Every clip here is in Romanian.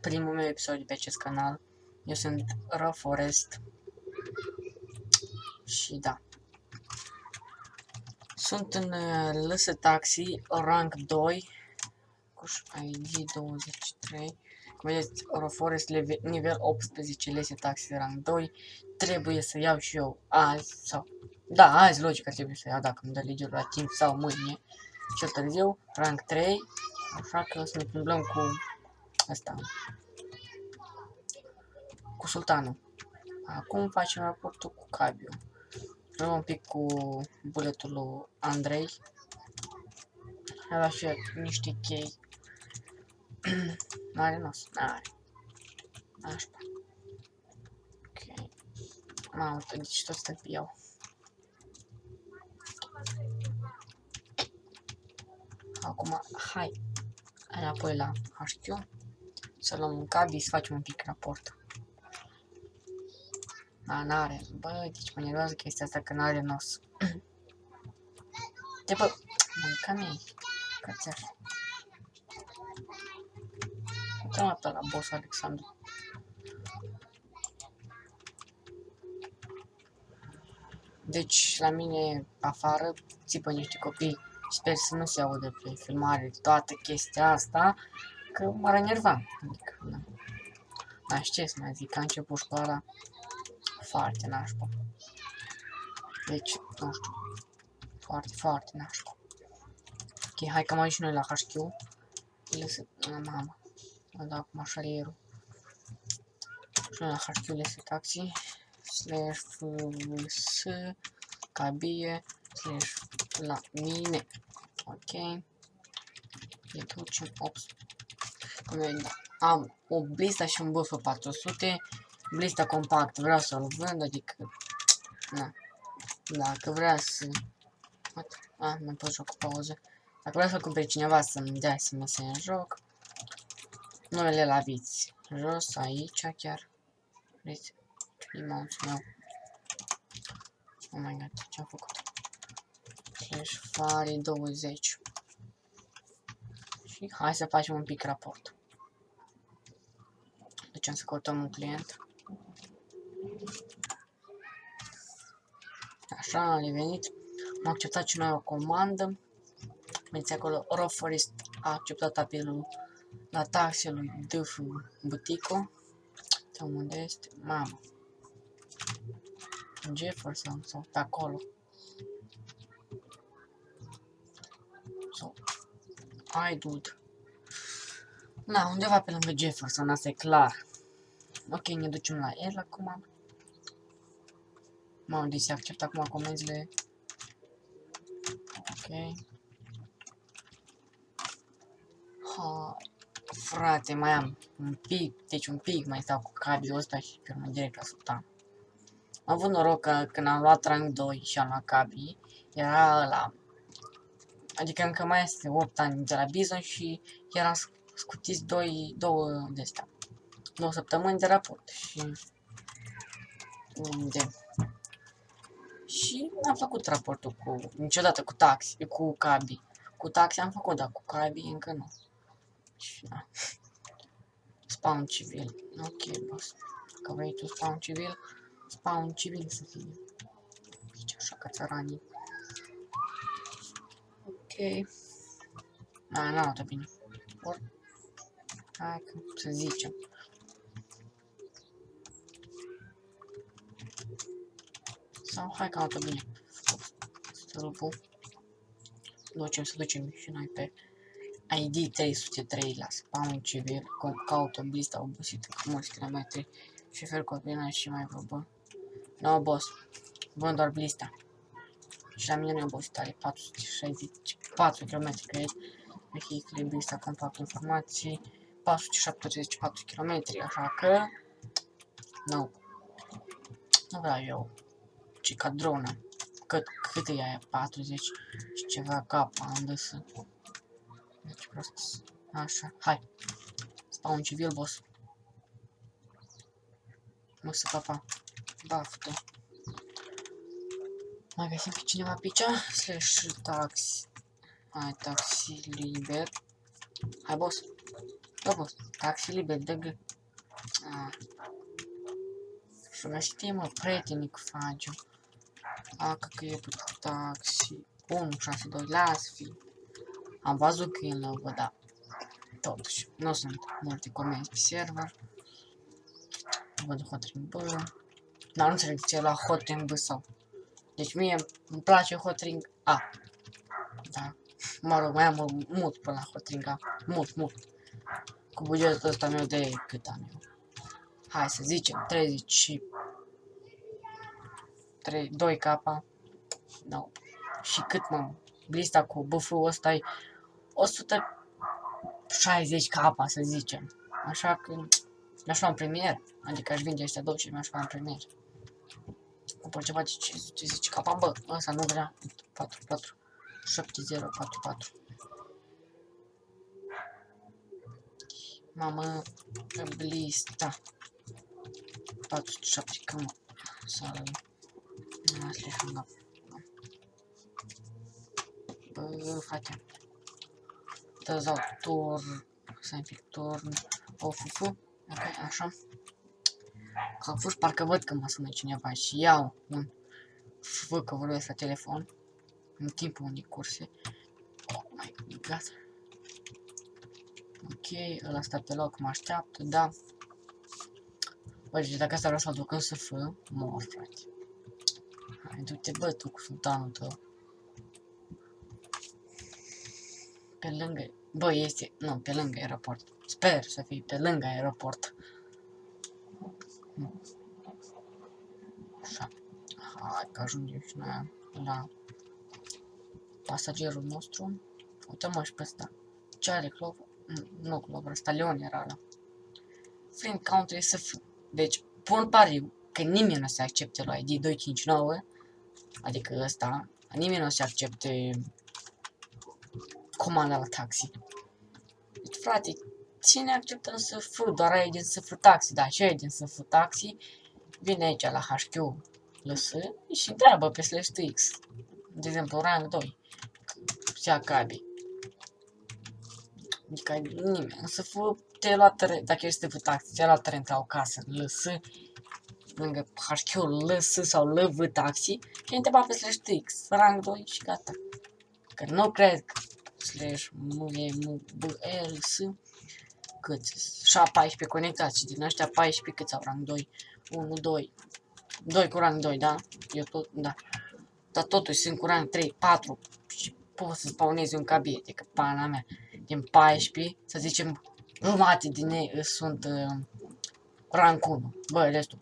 primul meu episod de pe acest canal. Eu sunt Forest și da. Sunt în LS Taxi, rank 2, cu ID 23. Cum vedeți, Forest nivel 18, LS Taxi rank 2. Trebuie să iau și eu azi sau... Da, azi logic că trebuie să iau dacă îmi dă legea la timp sau mâine. Cel târziu, rank 3. Așa că să ne plimbăm cu asta. Cu sultanul. Acum facem raportul cu Cabiu. Vreau un pic cu buletul lui Andrei. Avea și niște chei. N-are nos? N-are. Așa. Ok. Mamă, deci tot stă pe eu. Acum, hai. Înapoi la HQ. Să luăm un Cabi, să facem un pic raport. Da, n-are. Bă, deci mă nervează chestia asta că n-are nos. De bă, mânca-mi cățeș. Uite-mă pe la boss Alexandru. Deci, la mine, afară, țipă niște copii. Sper să nu se audă pe filmare toată chestia asta, că m-ar enerva. Adică, da. Da, știu ce să mai zic, că a început școala foarte nașpa. Deci, nu știu, foarte nașpa. Ok, hai că am ajuns și noi la HQ. Mama, mă dau acum șalierul. Și noi la HQ lese taxi. /fs cabie / la mine. Ok. Ne ducem 8. Am o blista și un BF 400. Blista compact vreau să-l vând, adică na. Dacă vrea să... mă pot joc cu pauză. Dacă vrea să cumpere cineva să-mi dea SMS în joc, numele la viți. Jos, aici chiar. Vreți? Emountul meu. Oh my god, ce-am făcut? /fari 20. Și hai să facem un pic raport. Ducem să căutăm un client. Așa, am revenit. Am acceptat și noi o comandă. Vedeți acolo, Forest a acceptat apelul la taxe lui DF Butico. Uite unde este? Mamă. Jefferson sau pe acolo. Hai, dude. Na, undeva pe lângă Jefferson, asta e clar. Ok, ne ducem la el acum. Mamă, deci se acceptă acum comenzile. Ok. Ha, frate, mai am un pic, deci un pic mai stau cu cabiul ăsta și pe urmă direct la sultan. Am avut noroc că când am luat rank 2 și am luat cabii, era ăla. Adică încă mai este 8 ani de la Bizon și eram scutiți 2 săptămâni de raport și... Și am făcut raportul niciodată cu taxi, cu cabi. Cu taxi am făcut, dar cu cabi încă nu. Și da. Spawn civil. Ok, boss. Că vrei tu spawn civil să fie. Aici așa ca țăranii. Ok. N-am luat bine. Hai că să zicem. Sau hai că am luat bine. Stâlpul. Să ducem și noi pe ID 303 la spawn civil. Caută blista obosită cu mulți kilometri. Șofer copilă și mai vorbă. No, boss. Vând doar blista. Și la mine nu e obosită, are 464 km, cred. Vehicule, blista, compact, informații. 474 km, așa că... Nu. Nu vreau eu. Ci ca dronă. Cât e aia? 40 și ceva capa am dăsă. Deci prost. Așa, hai. Spawn civil, boss. Nu se papa. Baftă. Mai găsim pe cineva pe aici? /taxi. Hai, taxi liber. Hai, boss. Da, boss, taxi liber, dă-gă. Și mă știi, mă, prietenic faciu. Că e pe taxi. 162, las fi. Am văzut că e în lăvă, da. Totuși, nu sunt multe comenzi pe server. Văd Hotring B. Dar nu înțeleg de ce la Hotring B sau. Deci mie îmi place Hotring A. Da. Mă rog, mai am mult până la Hotring A. Mult. Cu bugetul ăsta meu de cât am eu. Hai să zicem 2K. No. Și cât mă? Lista cu buff-ul ăsta e 160K, să zicem. Așa că mi-aș lua în premier. Adică aș vinde ăștia două și mi-aș lua în premier. Cumpăr ceva de 50K, bă, ăsta nu vrea. 7044. Mamă, lista 47, cam să bă, frate. Dă-zau turn, să un pic turn, ok, așa. Ca fost, parcă văd că mă sună cineva și iau un f că vorbesc la telefon în timpul unei curse. Oh my god. Ok, ăla stă pe loc, mă așteaptă, da. Bă, deci dacă asta vreau să-l duc în SF, mor, frate. Hai, du-te, bă, tu cu sultanul tău. Pe lângă, bă, este, nu, pe lângă aeroport. Sper să fie pe lângă aeroport. Așa. Hai că ajungem și noi la pasagerul nostru. Uite-mă și pe ăsta. Ce are Clover? Nu Clover, ăsta Leon era ăla. Friend Country SF. Deci, pun pariu că nimeni nu se accepte la ID 259. Adică ăsta. Nimeni nu se accepte comanda la taxi. Deci, frate, cine acceptă în SF? Doar ai din SF Taxi. Da, și ai din SF Taxi. Vine aici la HQ LS și întreabă pe /TX. De exemplu, rang 2. Se cabi. Adică nimeni. Să fă, te-ai luat teren, dacă ești SF Taxi, te-ai luat teren la o casă în LS, lângă HQ LS sau LV Taxi și întreba pe /TX. Rang 2 și gata. Că nu cred că /MUBLS câți? 14 conectați din ăștia 14 câți au rang 2? 1, 2. 2 cu rang 2, da? Eu tot, da. Dar totuși sunt cu rang 3, 4 și poți să spawnezi un cabie, adică pana mea. Din 14, să zicem, jumate din ei sunt rang 1. Bă, restul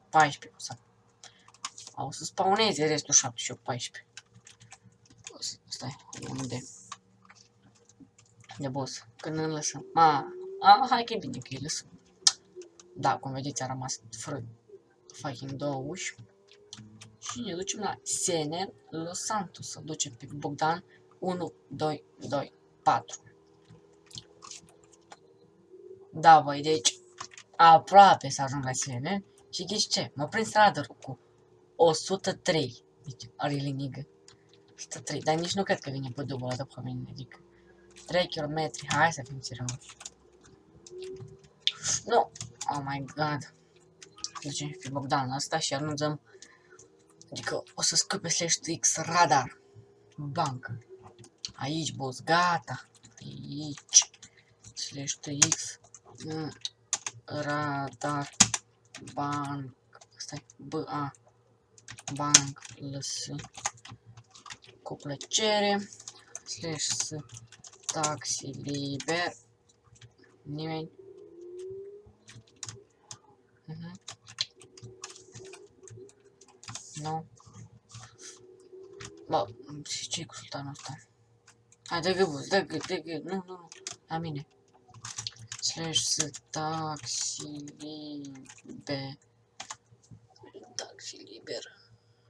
14 o să. O să spawneze restul 7 și 14. Stai, unul de boss. Când îl lăsăm. Hai că e bine că îi lăsăm. Da, cum vedeți a rămas fără fucking două uși. Și ne ducem la Senen Los Santos. Să ducem pe Bogdan 1, 2, 2, 4. Da, voi, deci aproape să ajung la Senen. Și ghiși ce? Mă prind stradă cu 103. Deci, really nigga. 103, dar nici nu cred că vine pe dublu după mine, adică 3 km, hai să fim serioși. Nu, oh my god. Ducem pe Bogdan ăsta și anunțăm, adică o să scupe /TX radar. Bancă. Aici, boss, gata. Aici. /TX radar. Bank. Stai, BA. Bank. LS. Cu plăcere. /S. Taxi liber. Nimeni. Nu. Bă, și ce-i cu sultanul ăsta? Hai, dă-gă, boss, dă-gă. Nu, la mine. /S taxi liber. Taxi liber.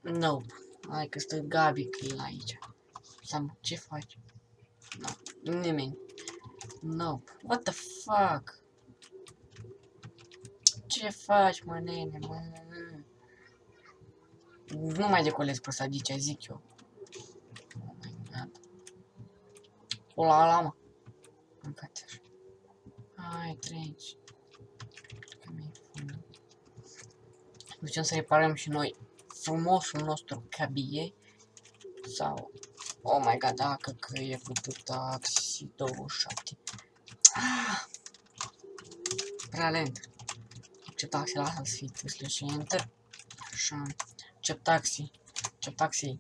Nope. Hai că stă Gabi că e aici. Sam, ce faci? No, nimeni. Nope. What the fuck? Ce faci, mă, nene, mă? Nu mai decolez pe ăsta, adică zic eu. Oh my god. Ola, mă. Încă așa. Hai, treci. Că mi-e fund. Ducem să reparăm și noi frumosul nostru cabie. Sau... Oh my god, dacă că e putut taxi 27. Ah! Prea lent. Accept taxi, lasă-l să fie slash enter. Așa. Accept taxi. Accept taxi.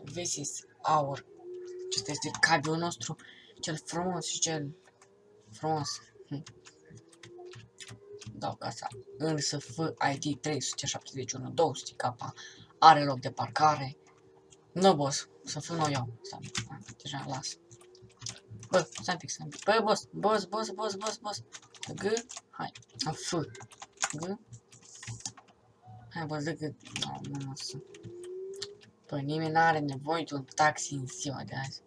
This is our. Acesta este cabioul nostru. Cel frumos și cel frumos. Dau casa. Însă FID 371 200 K. Are loc de parcare. Nu, boss. Să fiu noi eu. Deja las. Bă, stai un pic. Bă, boss. G. Hai. F. G. Hai, boss, G. Nu. Păi nimeni n-are nevoie de un taxi în ziua de azi.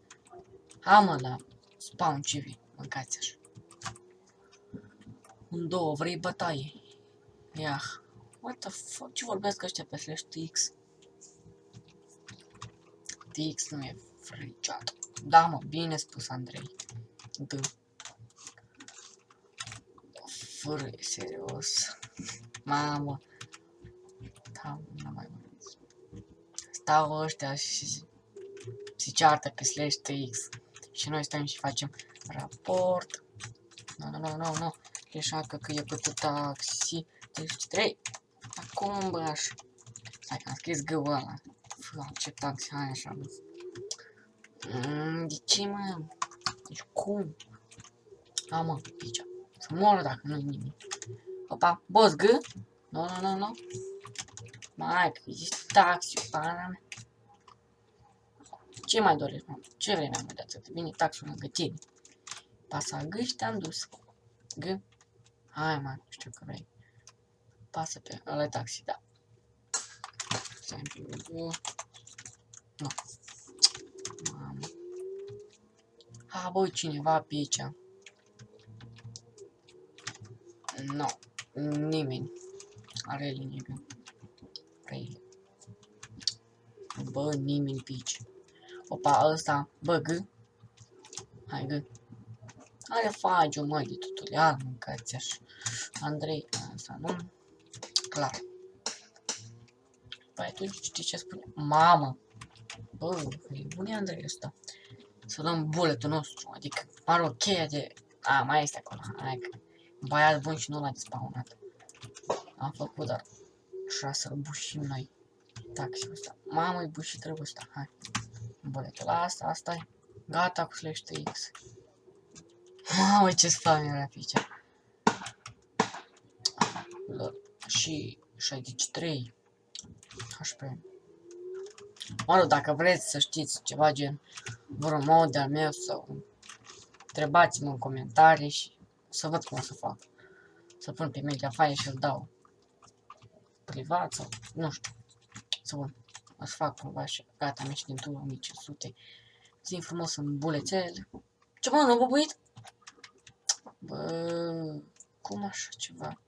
Hai, mă, la spawn civil. Mâncați așa. Un două, vrei bătaie? Iah. What the fuck? Ce vorbesc ăștia pe slash TX? TX nu e friciat. Da, mă, bine spus, Andrei. Fără, serios. Mamă. Da, nu mai vorbesc. Stau ăștia și se ceartă pe slash TX. Și noi stăm și facem raport. Nu. Așa că e putut taxi 33. Acum, bă, așa. Hai că am scris G-ul ăla. Ce taxi, hai așa, bă. De ce, mă? Deci cum? A, mă, aici. Să moră dacă nu-i nimic. Opa, boss, G? Nu. Mai, că ești taxi, pana mea. Ce mai dorești, mă? Ce vrei mai mult de atât? Vine taxul lângă tine. Pasa G și te-am dus. G? Hai, mă, știu că vrei. Pasă pe ăla taxi, da. Stai un pic. Nu. Mamă. Ha, băi, cineva pe aici. Nu. Nimeni. Are linie bine. Bă, nimeni pe aici. Opa, ăsta. Bă, G. Hai, G. Are fagiu, măi, de tutorial, mâncați așa. Andrei, asta nu? Clar. Păi tu știi ce spune? Mamă! Bă, e bun Andrei ăsta. Să luăm bulletul nostru, adică, mă rog, cheia de... A, mai este acolo, hai că... Băiat bun și nu l-a despawnat. Am făcut, dar... Așa să-l bușim noi. Taxiul ăsta. Mamă, e bușit rău ăsta, hai. Bulletul asta e. Gata cu slash TX. Mamă, ce spam era pe aici. Și 63 HP. Mă rog, dacă vreți să știți ceva gen vreun mod de-al meu sau întrebați-mă în comentarii și să văd cum o să fac. Să pun pe Mediafire și îl dau privat sau nu știu. Să văd. O să fac cumva și gata, am ieșit din turul 1500. Zi frumos în bulețele. Ce mă, nu bubuit? Bă, cum așa ceva?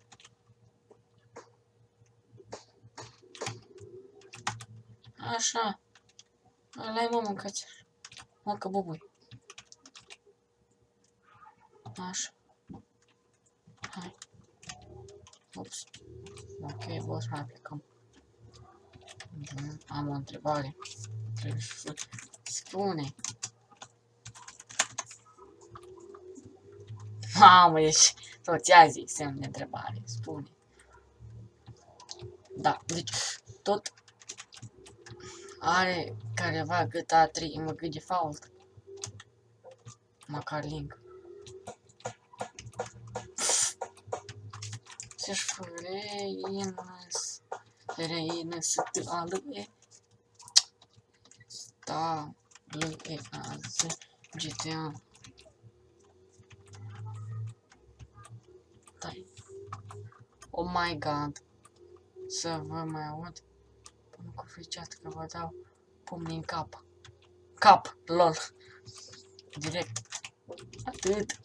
Așa. Ăla-i, mă, mâncați. Mă, că bubui. Așa. Hai. Ups. Ok, boss, mai plecăm. Am o întrebare. Spune. Mamă, ești toți azi semn de întrebare. Spune. Da, deci tot are careva GTA 3 în măgâi default. Măcar link. Se-și reinăs alăe. Sta lăe azi GTA. Dai. Oh my god. Să vă mai aud. Până cu friceat că vă dau pumni în cap. Cap, lol. Direct. Atât.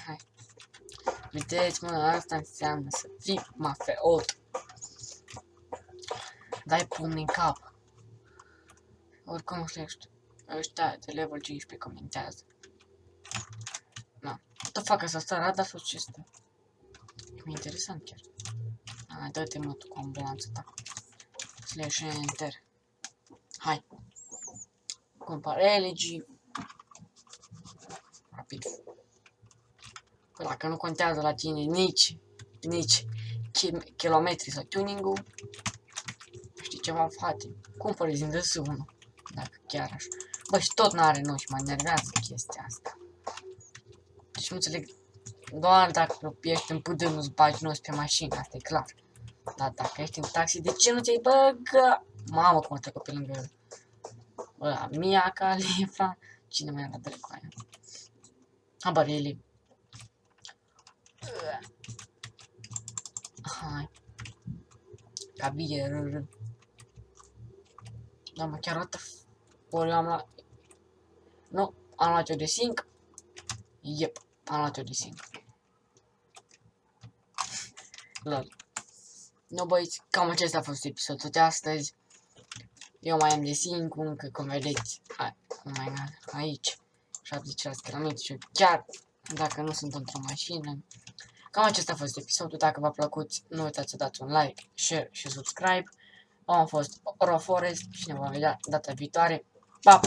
Hai. Vedeți, mă, asta înseamnă să fii mafeot. Dai pumni în cap. Oricum, ăștia de level 15 comentează. Na. What the fuck, asta rada sau ce este? E mai interesant chiar. Hai, dă-te mă tu cu ambulanța ta. Slash enter. Hai. Compar elegii. Rapid. Păi dacă nu contează la tine nici kilometri sau tuning-ul, știi ceva, frate, cumpără din DS1, dacă chiar așa. Bă, și tot n-are noi și mă enervează chestia asta. Deci nu înțeleg, doar dacă ești în PD nu-ți bagi nos pe mașină, asta e clar. Dar dacă ești în taxi, de ce nu ți-ai băga? Mamă, cum a trecut pe lângă el. Ăla, Mia Khalifa, cine mai era drept cu aia? Habar, ele. Hai. Cabier. Da, mă, chiar arată. Ori eu am luat... Nu, am luat eu de sync. Yep, am luat eu de sync. Lol. Nu, băieți, cam acesta a fost episodul de astăzi. Eu mai am de sync încă, cum vedeți. Aici. 76 km și chiar dacă nu sunt într-o mașină. Cam acesta a fost episodul. Dacă v-a plăcut, nu uitați să dați un like, share și subscribe. Am fost Oroforest și ne vom vedea data viitoare. Pa!